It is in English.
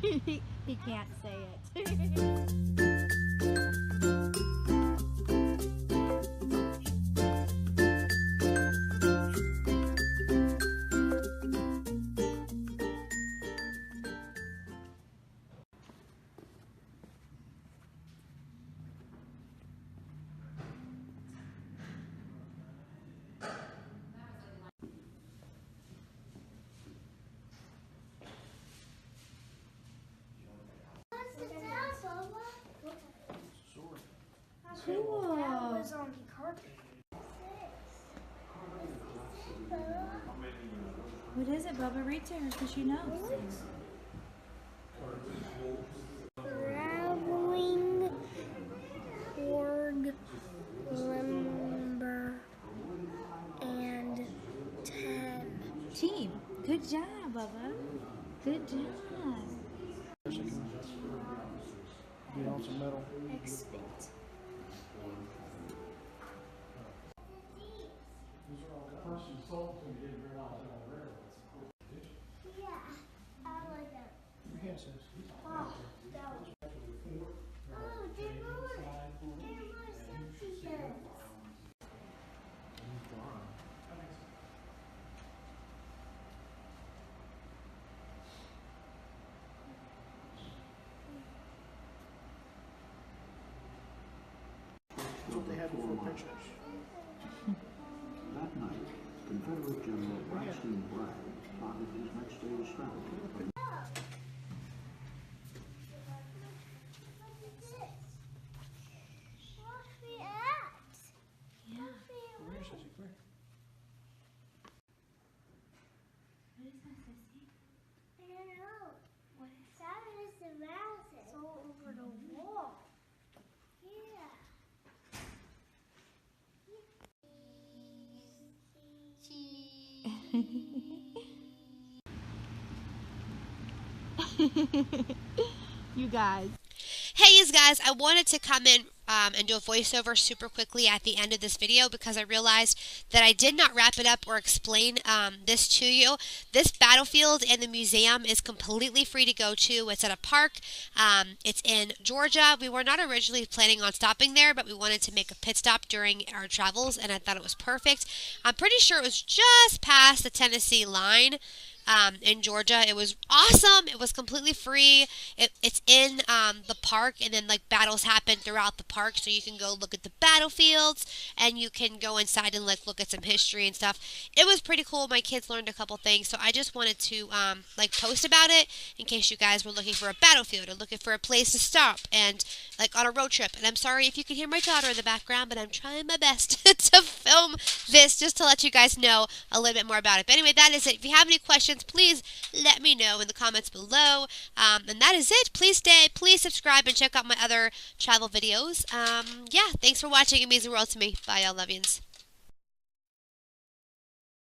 He can't say it. Cool. Was on the carpet. What is it, Bubba? Read to her so she knows. Traveling org, lumber, and Team. Good job, Bubba. Good job. Get on some metal. expect. Yeah, I like that. Your hand says. Oh, that was. Oh, they're more. They're more substitutes. That's what they had before pictures. That night, Confederate General Braxton Bragg plotted his next day's strategy. Where is Sissy? Where? What is that, Sissy? I don't know. What is that? Is the mouse? It's all over the wall. Yeah. You guys. Hey guys, I wanted to come in and do a voiceover super quickly at the end of this video because I realized that I did not wrap it up or explain this to you. This battlefield in the museum is completely free to go to. It's at a park. It's in Georgia. We were not originally planning on stopping there, but we wanted to make a pit stop during our travels, and I thought it was perfect. I'm pretty sure it was just past the Tennessee line. In Georgia. It was awesome. It was completely free. It's in the park, and then like battles happen throughout the park, so you can go look at the battlefields, and you can go inside and like look at some history and stuff. It was pretty cool. My kids learned a couple things, so I just wanted to like post about it in case you guys were looking for a battlefield or looking for a place to stop and like on a road trip. And I'm sorry if you can hear my daughter in the background, but I'm trying my best to film this just to let you guys know a little bit more about it. But anyway, that is it. If you have any questions, please let me know in the comments below. And that is it. Please stay, please subscribe, and check out my other travel videos. Yeah, thanks for watching. It means the world to me. Bye, y'all. Love yins.